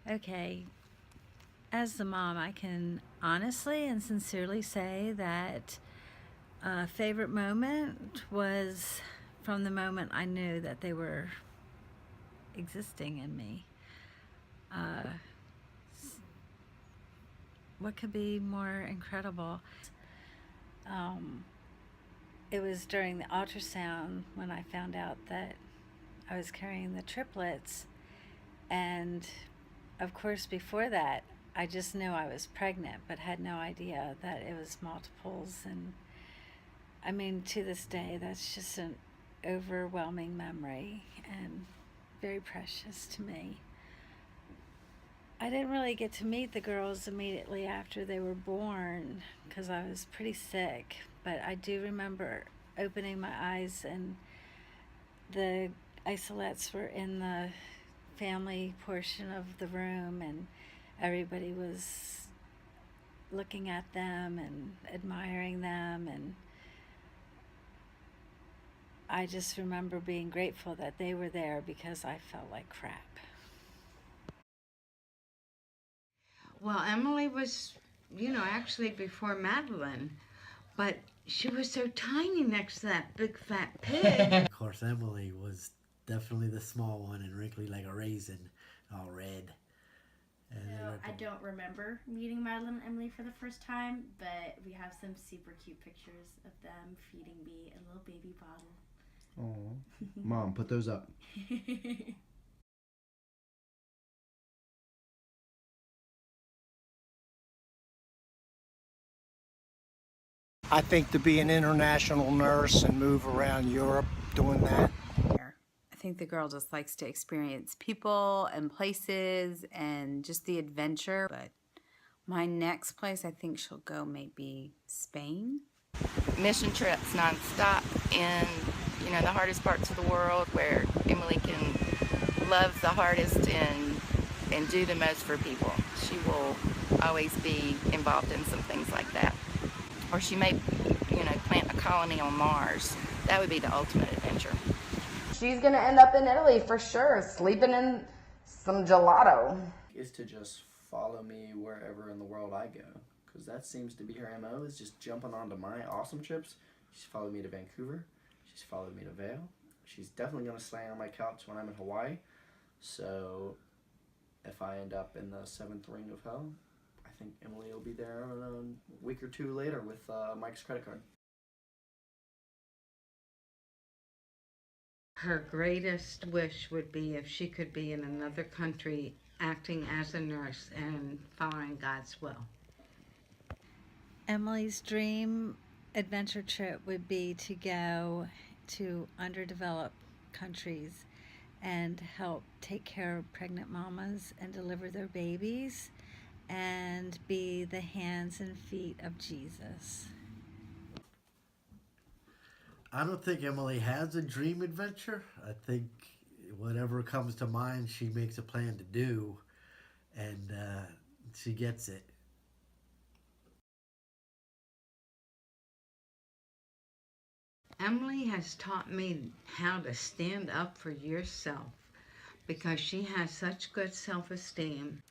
Okay, as the mom, I can honestly and sincerely say that a favorite moment was from the moment I knew that they were existing in me. Uh, what could be more incredible? Um, it was during the ultrasound when I found out that I was carrying the triplets. And of course, before that, I just knew I was pregnant, but had no idea that it was multiples. And I mean, to this day, that's just an overwhelming memory and very precious to me. I didn't really get to meet the girls immediately after they were born because I was pretty sick, but I do remember opening my eyes and the isolates were in the family portion of the room, and everybody was looking at them and admiring them, and I just remember being grateful that they were there because I felt like crap. Well, Emily was, actually before Madeline, but she was so tiny next to that big fat pig. Of course, Emily was definitely the small one and wrinkly like a raisin, all red. And So I don't remember meeting Madeline and Emily for the first time, but we have some super cute pictures of them feeding me a little baby bottle. Oh, Mom, put those up. I think to be an international nurse and move around Europe doing that. I think the girl just likes to experience people and places and just the adventure. But my next place, I think she'll go maybe Spain. Mission trips nonstop in, the hardest parts of the world where Emily can love the hardest and do the most for people. She will always be involved in some things like that. Or she may, plant a colony on Mars. That would be the ultimate adventure. She's going to end up in Italy for sure, sleeping in some gelato. Is to just follow me wherever in the world I go, because that seems to be her MO, is just jumping onto my awesome trips. She's followed me to Vancouver. She's followed me to Vail. She's definitely going to stay on my couch when I'm in Hawaii. So if I end up in the 7th ring of hell, I think Emily will be there a week or two later with Mike's credit card. Her greatest wish would be if she could be in another country acting as a nurse and following God's will. Emily's dream adventure trip would be to go to underdeveloped countries and help take care of pregnant mamas and deliver their babies and be the hands and feet of Jesus. I don't think Emily has a dream adventure. I think whatever comes to mind, she makes a plan to do, and she gets it. Emily has taught me how to stand up for yourself because she has such good self-esteem.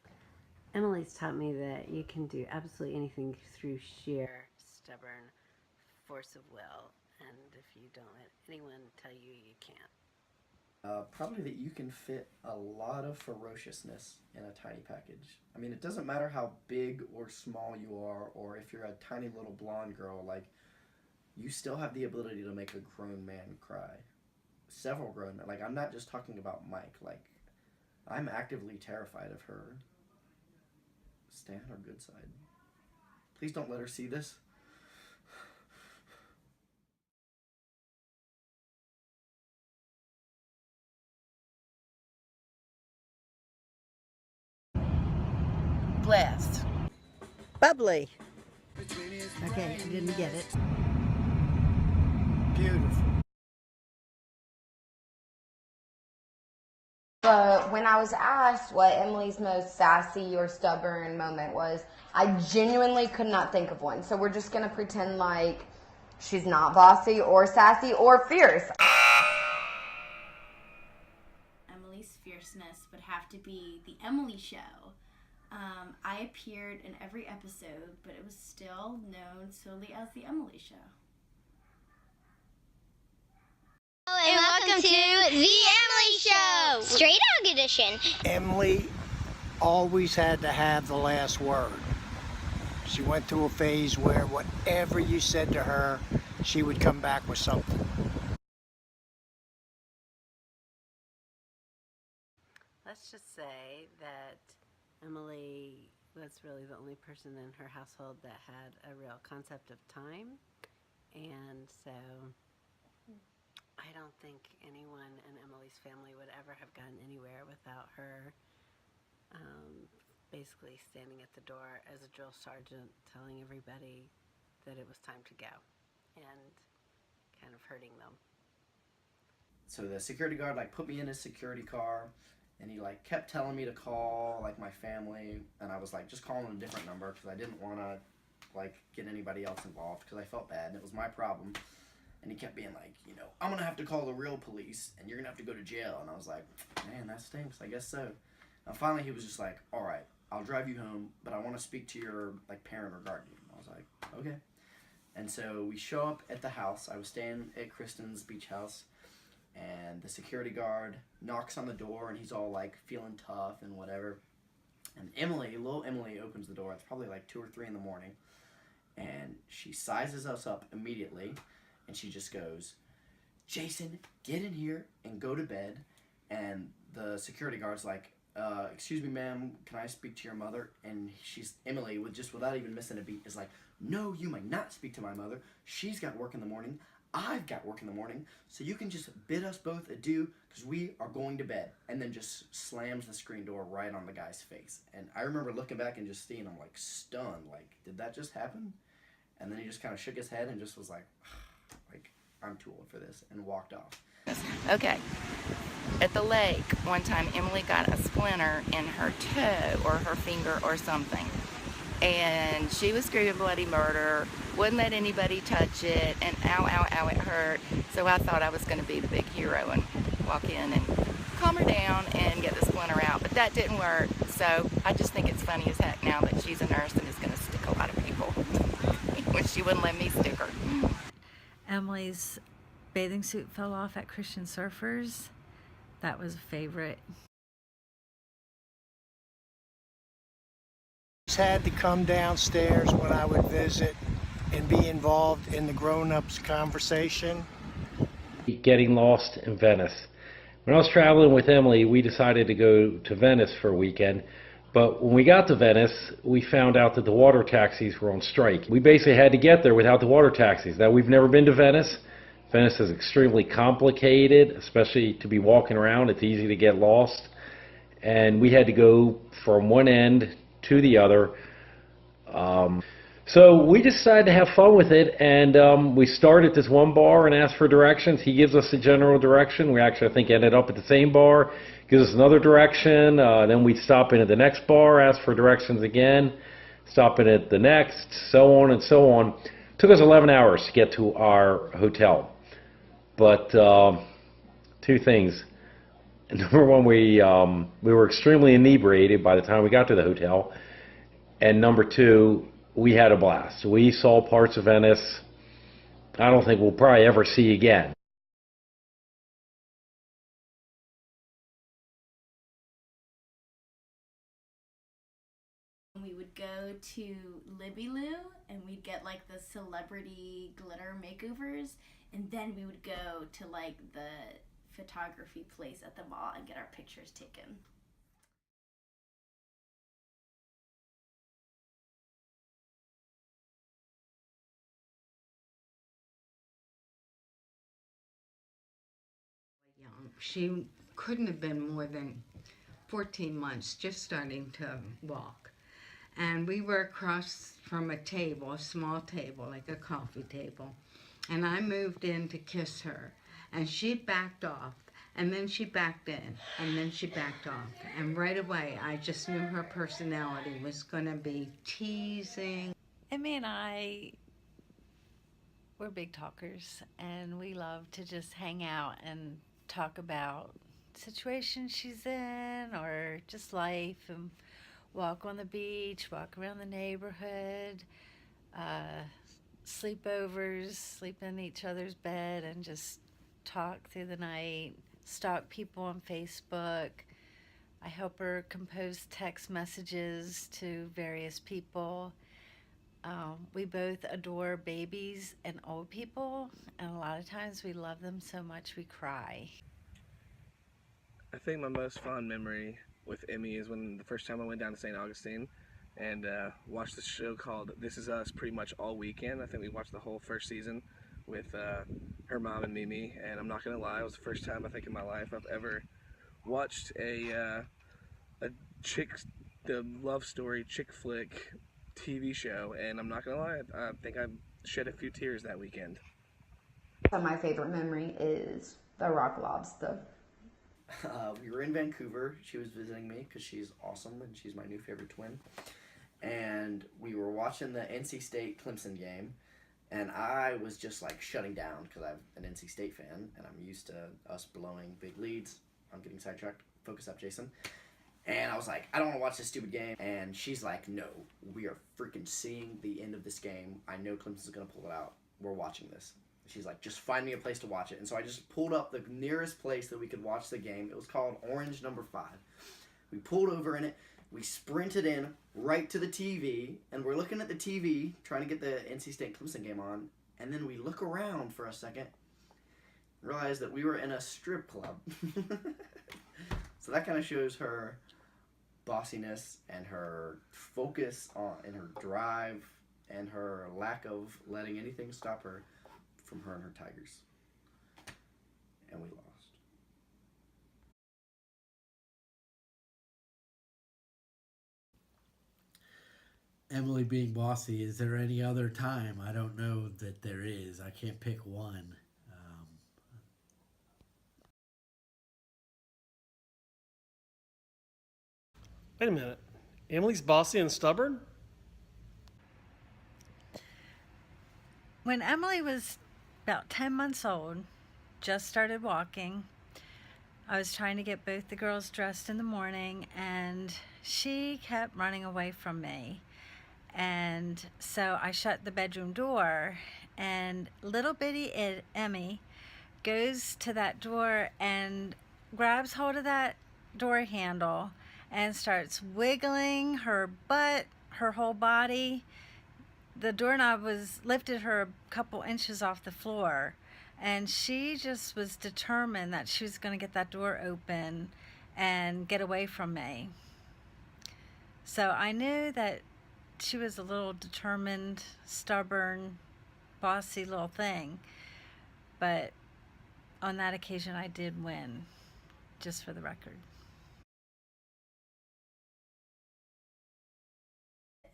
Emily's taught me that you can do absolutely anything through sheer, stubborn force of will. And if you don't let anyone tell you you can't. Probably that you can fit a lot of ferociousness in a tiny package. I mean, it doesn't matter how big or small you are, or if you're a tiny little blonde girl, you still have the ability to make a grown man cry. Several grown men. I'm not just talking about Mike. I'm actively terrified of her. Stay on her good side. Please don't let her see this. Blessed. Bubbly. Okay, I didn't get it. Beautiful. But when I was asked what Emily's most sassy or stubborn moment was, I genuinely could not think of one. So we're just going to pretend like she's not bossy or sassy or fierce. Emily's fierce fierceness would have to be The Emily Show. I appeared in every episode, but it was still known solely as The Emily Show. And welcome to The Emily Show, Stray Dog Edition. Emily always had to have the last word. She went through a phase where whatever you said to her, she would come back with something. Let's just say that Emily was really the only person in her household that had a real concept of time. And so I don't think anyone in Emily's family would ever have gotten anywhere without her basically standing at the door as a drill sergeant telling everybody that it was time to go and kind of hurting them. So the security guard like put me in his security car, and he like kept telling me to call like my family, and I was like just calling a different number because I didn't want to like get anybody else involved because I felt bad and it was my problem. And he kept being like, you know, I'm gonna have to call the real police and you're gonna have to go to jail. And I was like, man, that stinks. I guess so. And finally he was just like, all right, I'll drive you home, but I want to speak to your like parent or guardian. I was like, okay. And so we show up at the house. I was staying at Kristen's beach house, and the security guard knocks on the door, and he's all like feeling tough and whatever. And Emily, little Emily, opens the door. It's probably like 2 or 3 in the morning, and she sizes us up immediately, and she just goes, Jason, get in here and go to bed. And the security guard's like, excuse me, ma'am, can I speak to your mother? And Emily, without even missing a beat, is like, no, you may not speak to my mother. She's got work in the morning. I've got work in the morning. So you can just bid us both adieu because we are going to bed. And then just slams the screen door right on the guy's face. And I remember looking back and just seeing him like stunned. Like, did that just happen? And then he just kind of shook his head and just was like, I'm too old for this, and walked off. Okay. At the lake, one time, Emily got a splinter in her toe or her finger or something. And she was screaming bloody murder, wouldn't let anybody touch it, and ow, ow, ow, it hurt. So I thought I was going to be the big hero and walk in and calm her down and get the splinter out. But that didn't work. So I just think it's funny as heck now that she's a nurse and is going to stick a lot of people when she wouldn't let me stick her. Emily's bathing suit fell off at Christian Surfers. That was a favorite. Had to come downstairs when I would visit and be involved in the grown-ups conversation. Getting lost in Venice. When I was traveling with Emily, we decided to go to Venice for a weekend. But when we got to Venice, we found out that the water taxis were on strike. We basically had to get there without the water taxis. Now, we've never been to Venice. Venice is extremely complicated, especially to be walking around. It's easy to get lost. And we had to go from one end to the other. So we decided to have fun with it, and we started at this one bar and asked for directions. He gives us a general direction. We actually, I think, ended up at the same bar. Gives us another direction. Then we'd stop in at the next bar, ask for directions again, stop in at the next, so on and so on. It took us 11 hours to get to our hotel. But 2 things. Number one, we were extremely inebriated by the time we got to the hotel. And number 2, we had a blast. We saw parts of Venice I don't think we'll probably ever see again. We would go to Libby Lou and we'd get like the celebrity glitter makeovers, and then we would go to like the photography place at the mall and get our pictures taken. She couldn't have been more than 14 months, just starting to walk. And we were across from a table, a small table, like a coffee table. And I moved in to kiss her. And she backed off. And then she backed in. And then she backed off. And right away, I just knew her personality was going to be teasing. Emmy and I were big talkers. And we love to just hang out and talk about situation she's in or just life, and walk on the beach, walk around the neighborhood, sleepovers, sleep in each other's bed and just talk through the night, stalk people on Facebook. I help her compose text messages to various people. We both adore babies and old people, and a lot of times we love them so much we cry. I think my most fond memory with Emmy is when the first time I went down to St. Augustine and watched the show called This Is Us pretty much all weekend. I think we watched the whole first season with her mom and Mimi, and I'm not gonna lie, it was the first time I think in my life I've ever watched a the love story chick flick TV show, and I'm not gonna lie, I think I shed a few tears that weekend. So my favorite memory is the rock lobster. We were in Vancouver. She was visiting me because she's awesome and she's my new favorite twin. And we were watching the NC State Clemson game, and I was just like shutting down because I'm an NC State fan and I'm used to us blowing big leads. I'm getting sidetracked. Focus up, Jason. And I was like, I don't want to watch this stupid game. And she's like, no, we are freaking seeing the end of this game. I know Clemson's going to pull it out. We're watching this. She's like, just find me a place to watch it. And so I just pulled up the nearest place that we could watch the game. It was called Orange No. 5. We pulled over in it. We sprinted in right to the TV. And we're looking at the TV, trying to get the NC State Clemson game on. And then we look around for a second. Realize that we were in a strip club. So that kind of shows her bossiness and her focus on, and her drive and her lack of letting anything stop her from her and her Tigers. And we lost. Emily being bossy, is there any other time? I don't know that there is. I can't pick one. Wait a minute. Emily's bossy and stubborn? When Emily was about 10 months old, just started walking, I was trying to get both the girls dressed in the morning, and she kept running away from me. And so I shut the bedroom door, and little bitty Emmy goes to that door and grabs hold of that door handle and starts wiggling her butt, her whole body. The doorknob was lifted her a couple inches off the floor, and she just was determined that she was going to get that door open and get away from me. So I knew that she was a little determined, stubborn, bossy little thing, but on that occasion I did win, just for the record.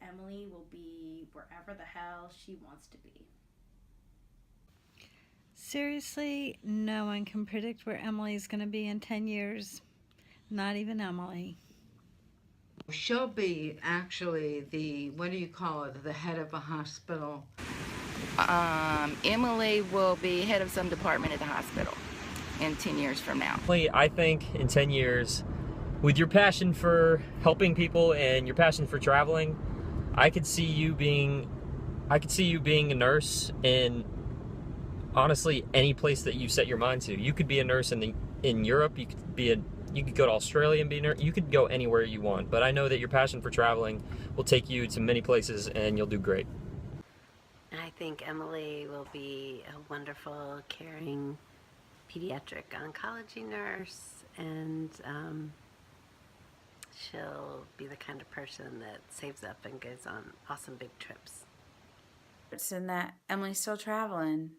Emily will be wherever the hell she wants to be. Seriously, no one can predict where Emily's going to be in 10 years. Not even Emily. She'll be actually the, what do you call it, the head of a hospital. Emily will be head of some department at the hospital in 10 years from now. I think in 10 years, with your passion for helping people and your passion for traveling, I could see you being a nurse in honestly any place that you set your mind to. You could be a nurse in Europe. You could go to Australia and be a nurse. You could go anywhere you want. But I know that your passion for traveling will take you to many places, and you'll do great. I think Emily will be a wonderful, caring pediatric oncology nurse, and she'll be the kind of person that saves up and goes on awesome big trips. It's in that Emily's still traveling,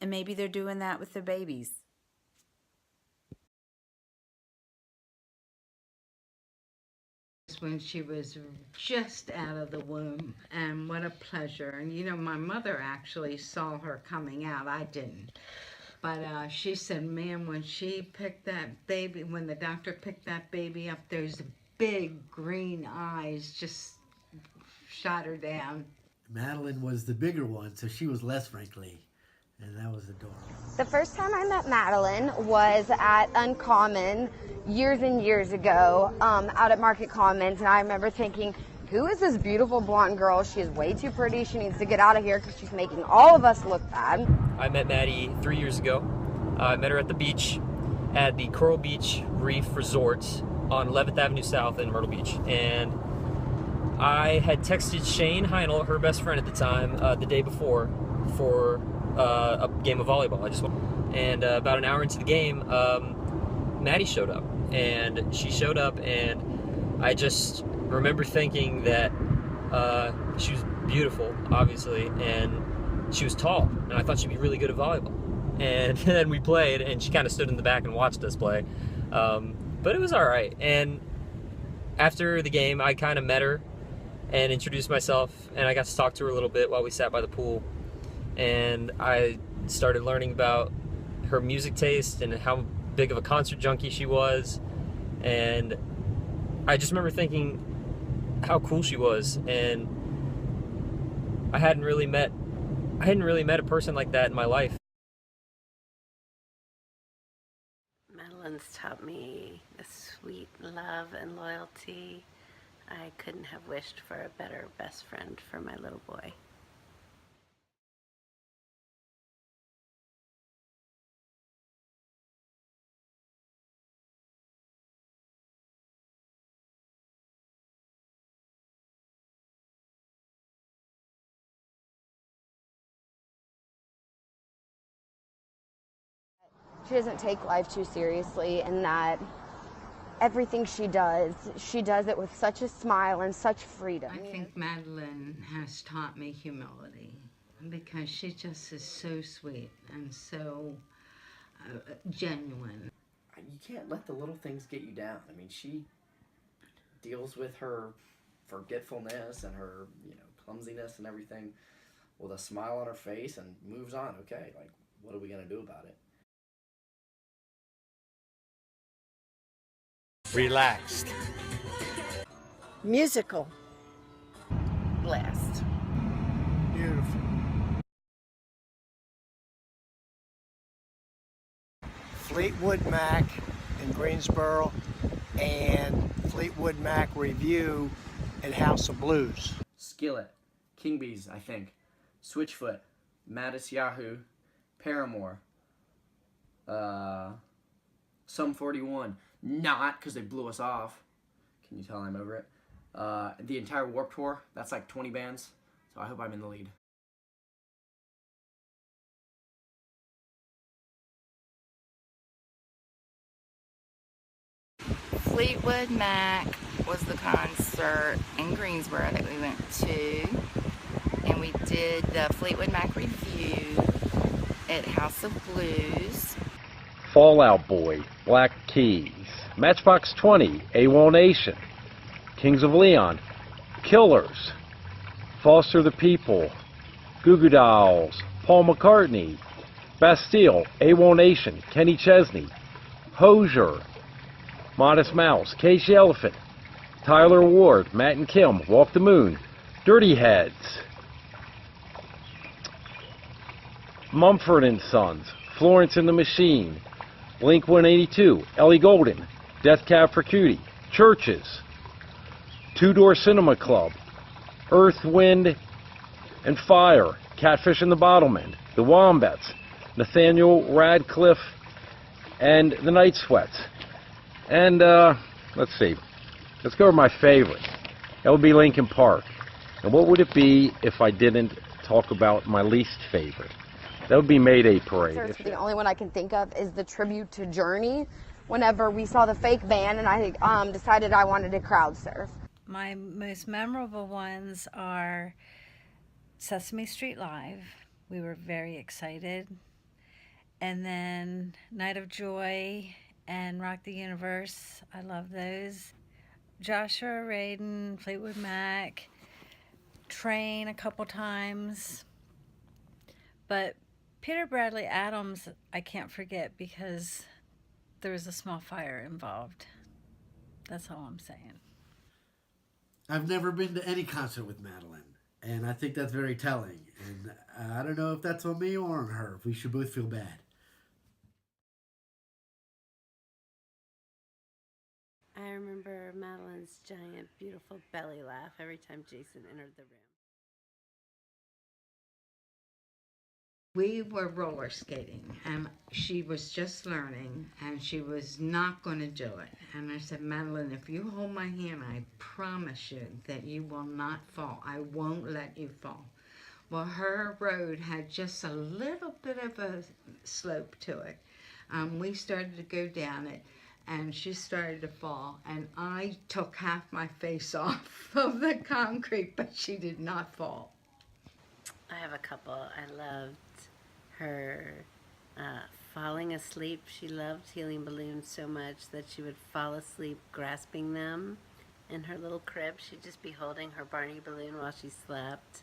and maybe they're doing that with their babies. When she was just out of the womb, and what a pleasure. And you know, my mother actually saw her coming out. I didn't. But she said, man, when she picked that baby, when the doctor picked that baby up, those big green eyes just shot her down. Madeline was the bigger one, so she was less wrinkly. and that was adorable. The first time I met Madeline was at Uncommon years and years ago, out at Market Commons, and I remember thinking, who is this beautiful blonde girl? She is way too pretty. She needs to get out of here because she's making all of us look bad. I met Maddie 3 years ago. I met her at the beach at the Coral Beach Reef Resort on 11th Avenue South in Myrtle Beach. And I had texted Shane Heinel, her best friend at the time, the day before for a game of volleyball. And about an hour into the game, Maddie showed up. And she showed up, and I just remember thinking that she was beautiful, obviously, and she was tall, and I thought she'd be really good at volleyball. And then we played, and she kind of stood in the back and watched us play. But it was all right. And after the game, I kind of met her and introduced myself, and I got to talk to her a little bit while we sat by the pool. And I started learning about her music taste and how big of a concert junkie she was. And I just remember thinking how cool she was, and I hadn't really met a person like that in my life. Madeline's taught me a sweet love and loyalty. I couldn't have wished for a better best friend for my little boy. She doesn't take life too seriously, and that everything she does it with such a smile and such freedom. I think Madeline has taught me humility because she just is so sweet and so genuine. You can't let the little things get you down. I mean, she deals with her forgetfulness and her, clumsiness and everything with a smile on her face and moves on. Okay, like, what are we going to do about it? Relaxed. Musical. Blessed. Beautiful. Fleetwood Mac in Greensboro and Fleetwood Mac Review at House of Blues. Skillet, King Bees, I think, Switchfoot, Mattis Yahoo, Paramore, Sum 41, not because they blew us off. Can you tell I'm over it? The entire Warped Tour, that's like 20 bands, so I hope I'm in the lead. Fleetwood Mac was the concert in Greensboro that we went to, and we did the Fleetwood Mac Review at House of Blues. Fall Out Boy, Black Keys, Matchbox 20, AWOL Nation, Kings of Leon, Killers, Foster the People, Goo Goo Dolls, Paul McCartney, Bastille, AWOL Nation, Kenny Chesney, Hozier, Modest Mouse, Cage the Elephant, Tyler Ward, Matt and Kim, Walk the Moon, Dirty Heads, Mumford and Sons, Florence and the Machine, Blink 182, Ellie Goulding, Death Cab for Cutie, Churches, Two Door Cinema Club, Earth, Wind and Fire, Catfish and the Bottlemen, The Wombats, Nathaniel Radcliffe, and the Night Sweats. And let's see, let's go with my favorite. That would be Linkin Park. And what would it be if I didn't talk about my least favorite? That would be Mayday Parade. The only one I can think of is the tribute to Journey. Whenever we saw the fake band, and I decided I wanted to crowd surf. My most memorable ones are Sesame Street Live. We were very excited. And then Night of Joy and Rock the Universe. I love those. Joshua Radin, Fleetwood Mac, Train a couple times. But Peter Bradley Adams, I can't forget because there was a small fire involved. That's all I'm saying. I've never been to any concert with Madeline. And I think that's very telling. And I don't know if that's on me or on her. We should both feel bad. I remember Madeline's giant, beautiful belly laugh every time Jason entered the room. We were roller skating, and she was just learning, and she was not going to do it. And I said, Madeline, if you hold my hand, I promise you that you will not fall. I won't let you fall. Well, her road had just a little bit of a slope to it. We started to go down it, and she started to fall, and I took half my face off of the concrete, but she did not fall. I have a couple. I loved her falling asleep. She loved helium balloons so much that she would fall asleep grasping them in her little crib. She'd just be holding her Barney balloon while she slept.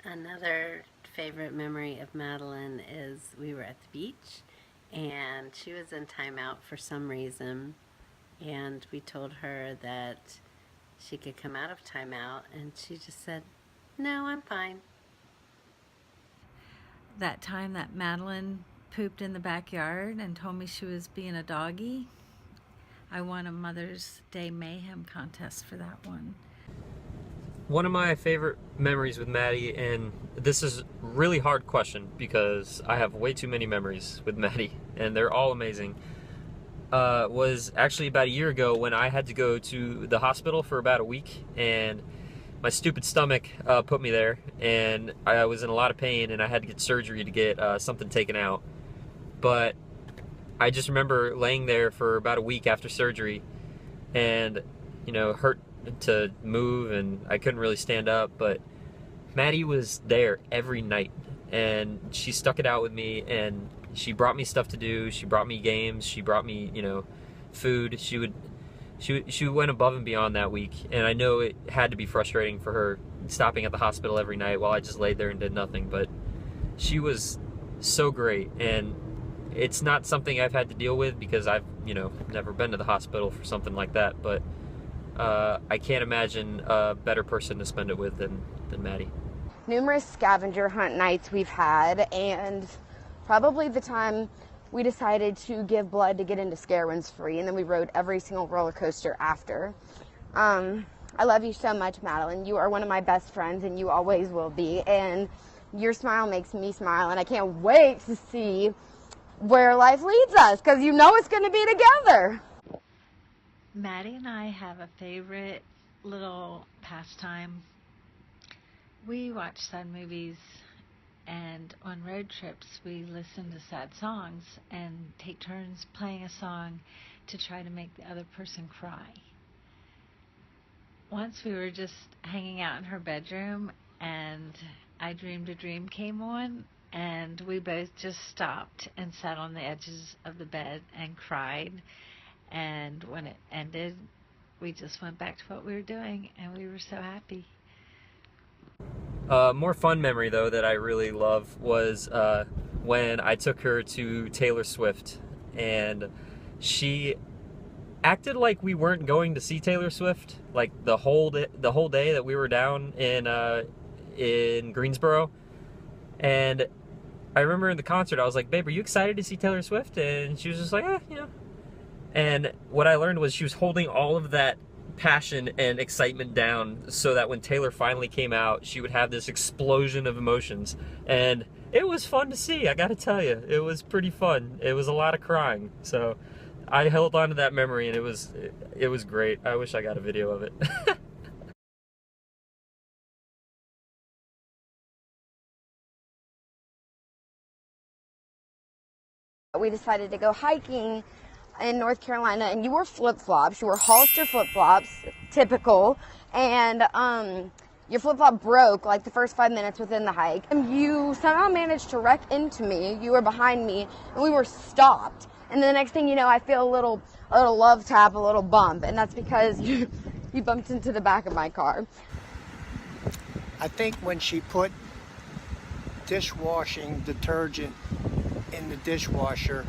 Another favorite memory of Madeline is we were at the beach and she was in timeout for some reason, and we told her that she could come out of timeout, and she just said, no, I'm fine. That time that Madeline pooped in the backyard and told me she was being a doggy, I won a Mother's Day Mayhem contest for that one. One of my favorite memories with Maddie, and this is a really hard question because I have way too many memories with Maddie and they're all amazing, was actually about a year ago when I had to go to the hospital for about a week, and my stupid stomach put me there, and I was in a lot of pain, and I had to get surgery to get something taken out. But I just remember laying there for about a week after surgery, and hurt to move, and I couldn't really stand up. But Maddie was there every night, and she stuck it out with me, and she brought me stuff to do. She brought me games. She brought me, food. She went above and beyond that week, and I know it had to be frustrating for her stopping at the hospital every night while I just laid there and did nothing, but she was so great, and it's not something I've had to deal with because I've, never been to the hospital for something like that, but I can't imagine a better person to spend it with than Maddie. Numerous scavenger hunt nights we've had, and probably the time we decided to give blood to get into Scarewinds free, and then we rode every single roller coaster after. I love you so much, Madeline. You are one of my best friends, and you always will be. And your smile makes me smile, and I can't wait to see where life leads us, because it's going to be together. Maddie and I have a favorite little pastime. We watch sad movies, and on road trips we listen to sad songs and take turns playing a song to try to make the other person cry. Once we were just hanging out in her bedroom, and I Dreamed a Dream came on, and we both just stopped and sat on the edges of the bed and cried. And when it ended, we just went back to what we were doing, and we were so happy. More fun memory, though, that I really love was when I took her to Taylor Swift, and she acted like we weren't going to see Taylor Swift, like the whole day that we were down in Greensboro. And I remember in the concert, I was like, babe, are you excited to see Taylor Swift? And she was just like, And what I learned was she was holding all of that passion and excitement down so that when Taylor finally came out, she would have this explosion of emotions. And it was fun to see, I gotta tell you. It was pretty fun. It was a lot of crying. So I held on to that memory, and it was great. I wish I got a video of it. We decided to go hiking in North Carolina, and you wore flip-flops. You wore Hollister flip-flops, typical, and your flip-flop broke like the first 5 minutes within the hike. And you somehow managed to wreck into me. You were behind me, and we were stopped. And then the next thing you know, I feel a little love tap, a little bump, and that's because you bumped into the back of my car. I think when she put dishwashing detergent in the dishwasher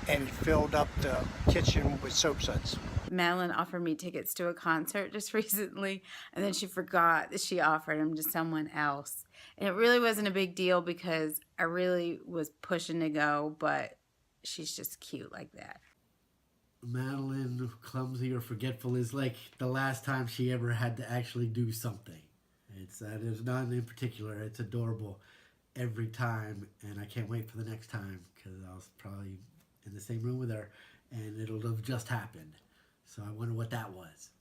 and filled up the kitchen with soap suds. Madeline offered me tickets to a concert just recently, and then she forgot that she offered them to someone else. And it really wasn't a big deal because I really was pushing to go, but she's just cute like that. Madeline, clumsy or forgetful, is like the last time she ever had to actually do something. There's none in particular. It's adorable every time, and I can't wait for the next time because I was probably in the same room with her, and it'll have just happened. So I wonder what that was.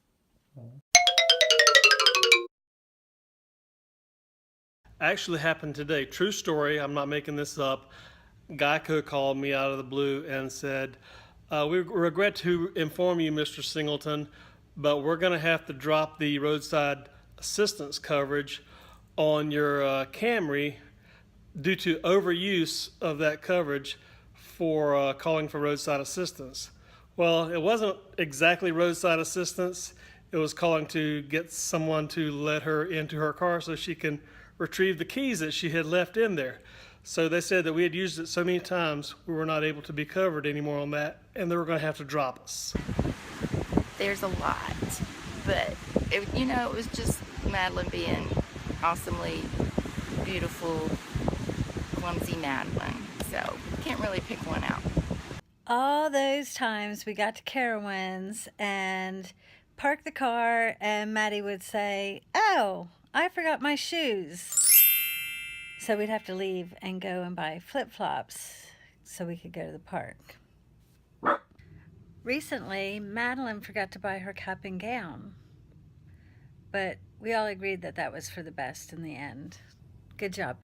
Actually happened today. True story. I'm not making this up. Geico called me out of the blue and said, we regret to inform you, Mr. Singleton, but we're going to have to drop the roadside assistance coverage on your Camry due to overuse of that coverage for calling for roadside assistance. Well, it wasn't exactly roadside assistance. It was calling to get someone to let her into her car so she can retrieve the keys that she had left in there. So they said that we had used it so many times we were not able to be covered anymore on that, and they were going to have to drop us. There's a lot, but it was just Madeline being awesomely beautiful, clumsy Madeline. So can't really pick one out. All those times we got to Carowinds and park the car, and Maddie would say, "Oh, I forgot my shoes." So we'd have to leave and go and buy flip-flops so we could go to the park. Recently, Madeline forgot to buy her cap and gown, but we all agreed that that was for the best in the end. Good job.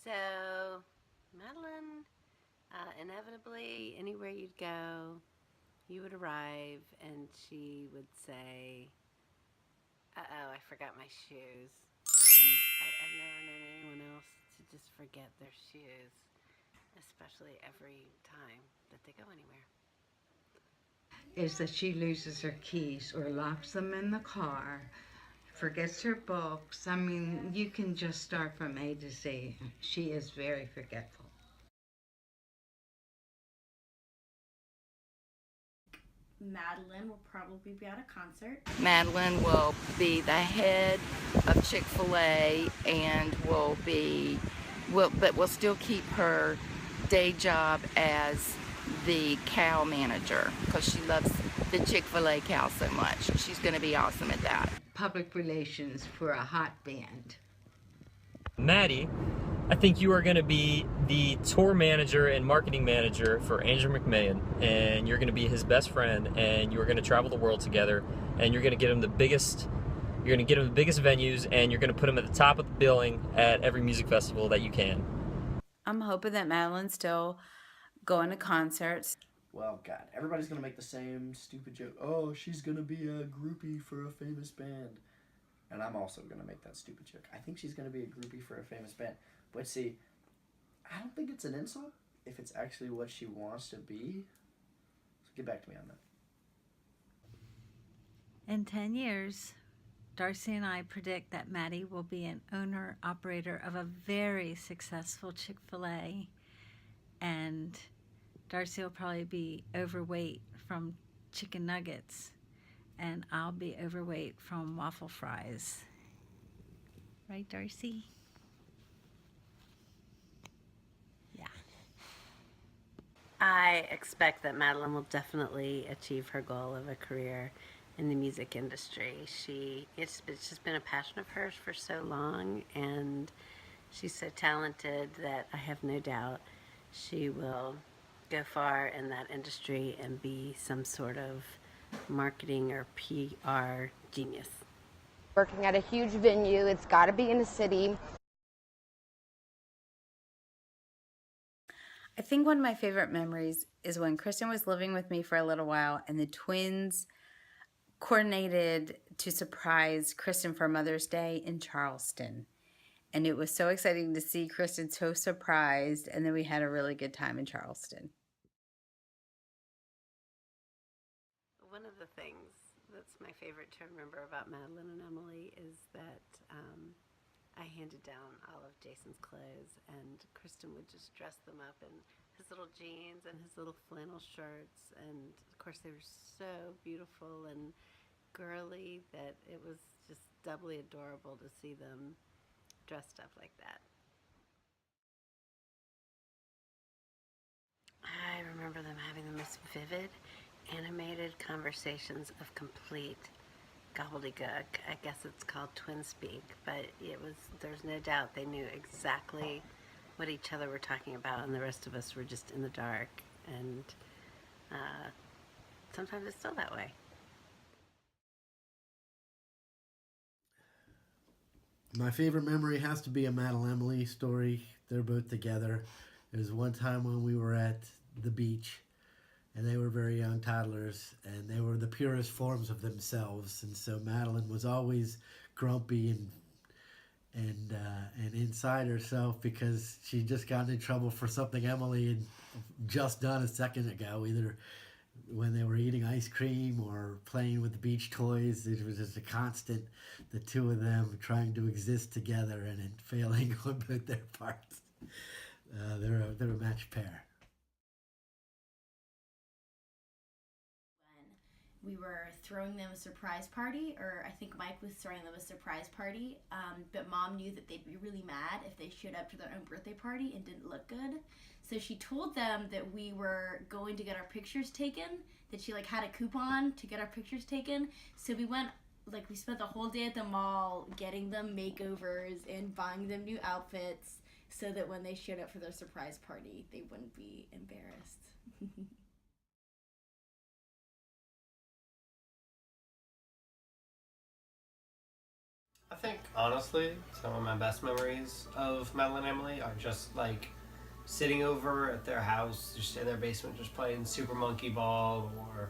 So, Madeline, inevitably, anywhere you'd go, you would arrive and she would say, "Uh-oh, I forgot my shoes." And I've never known anyone else to just forget their shoes, especially every time that they go anywhere. Is that she loses her keys or locks them in the car, forgets her books. I mean, you can just start from A to Z. She is very forgetful. Madeline will probably be at a concert. Madeline will be the head of Chick-fil-A and will still keep her day job as the cow manager because she loves the Chick-fil-A cow so much. She's going to be awesome at that. Public relations for a hot band. Maddie, I think you are going to be the tour manager and marketing manager for Andrew McMahon, and you're going to be his best friend, and you're going to travel the world together, and you're going to get him the biggest venues, and you're going to put him at the top of the billing at every music festival that you can. I'm hoping that Madeline's still going to concerts. Well, God, everybody's going to make the same stupid joke. Oh, she's going to be a groupie for a famous band. And I'm also going to make that stupid joke. I think she's going to be a groupie for a famous band. But see, I don't think it's an insult if it's actually what she wants to be. So get back to me on that. In 10 years, Darcy and I predict that Maddie will be an owner-operator of a very successful Chick-fil-A, and Darcy will probably be overweight from chicken nuggets, and I'll be overweight from waffle fries. Right, Darcy? Yeah. I expect that Madeline will definitely achieve her goal of a career in the music industry. It's just been a passion of hers for so long, and she's so talented that I have no doubt she will go far in that industry and be some sort of marketing or PR genius. Working at a huge venue, it's got to be in a city. I think one of my favorite memories is when Kristen was living with me for a little while and the twins coordinated to surprise Kristen for Mother's Day in Charleston. And it was so exciting to see Kristen so surprised, and then we had a really good time in Charleston. One of the things that's my favorite to remember about Madeline and Emily is that I handed down all of Jason's clothes, and Kristen would just dress them up in his little jeans and his little flannel shirts. And of course, they were so beautiful and girly that it was just doubly adorable to see them dressed up like that. I remember them having the most vivid, animated conversations of complete gobbledygook. I guess it's called twin speak, but there's no doubt they knew exactly what each other were talking about, and the rest of us were just in the dark. And sometimes it's still that way. My favorite memory has to be a Matt and Emily story. They're both together. There was one time when we were at the beach, and they were very young toddlers, and they were the purest forms of themselves. And so Madeline was always grumpy and inside herself because she just got in trouble for something Emily had just done a second ago, either when they were eating ice cream or playing with the beach toys. It was just a constant, the two of them trying to exist together and failing on both their parts. They're a match pair. We were throwing them a surprise party, or I think Mike was throwing them a surprise party, but Mom knew that they'd be really mad if they showed up to their own birthday party and didn't look good. So she told them that we were going to get our pictures taken, that she had a coupon to get our pictures taken. So we went, we spent the whole day at the mall getting them makeovers and buying them new outfits so that when they showed up for their surprise party, they wouldn't be embarrassed. I think, honestly, some of my best memories of Mel and Emily are just sitting over at their house, just in their basement, just playing Super Monkey Ball or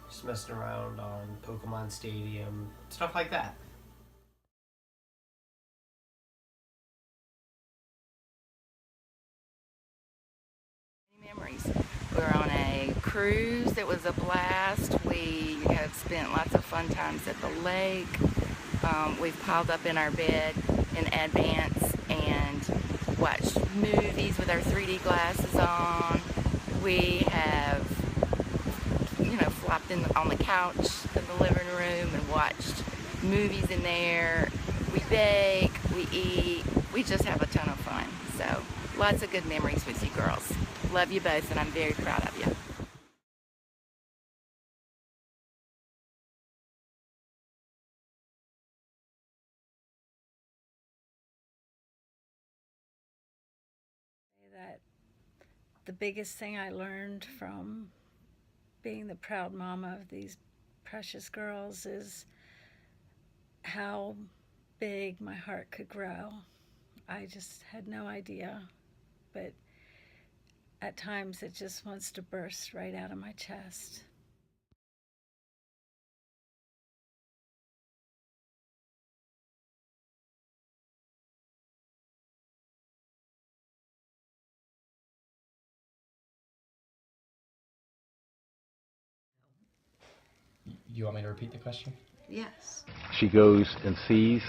just messing around on Pokemon Stadium, stuff like that. Memories. We were on a cruise. It was a blast. We have spent lots of fun times at the lake. We've piled up in our bed in advance and watched movies with our 3D glasses on. We have, flopped on the couch in the living room and watched movies in there. We bake, we eat, we just have a ton of fun. So, lots of good memories with you girls. Love you both, and I'm very proud of you. That the biggest thing I learned from being the proud mama of these precious girls is how big my heart could grow. I just had no idea, but at times it just wants to burst right out of my chest. You want me to repeat the question? Yes. She goes and sees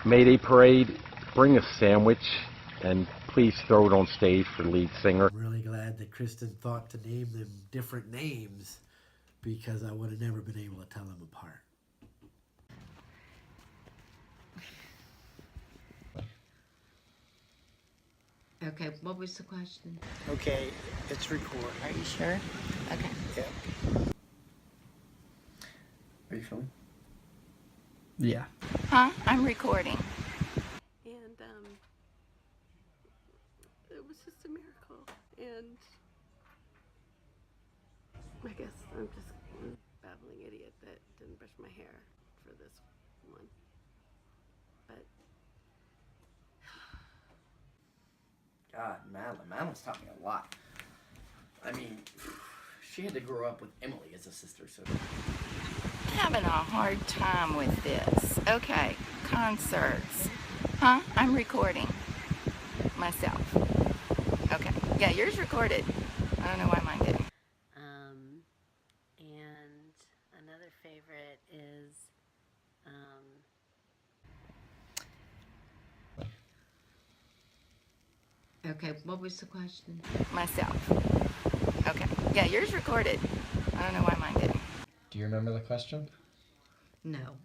Mayday Parade. Bring a sandwich and please throw it on stage for the lead singer. I'm really glad that Kristen thought to name them different names because I would have never been able to tell them apart. Okay, what was the question? Okay, it's recording. Are you sure? Okay. Yeah. Are you filming? Yeah. Huh? I'm recording. And it was just a miracle. And I guess I'm just a babbling idiot that didn't brush my hair for this one. But God, Madeline's taught me a lot. I mean, she had to grow up with Emily as a sister, so. Having a hard time with this. Okay, concerts. Huh? I'm recording myself. Okay. Yeah, yours recorded. I don't know why mine didn't. And another favorite is Okay, what was the question? Myself. Okay. Yeah, yours recorded. I don't know why mine didn't. Do you remember the question? No.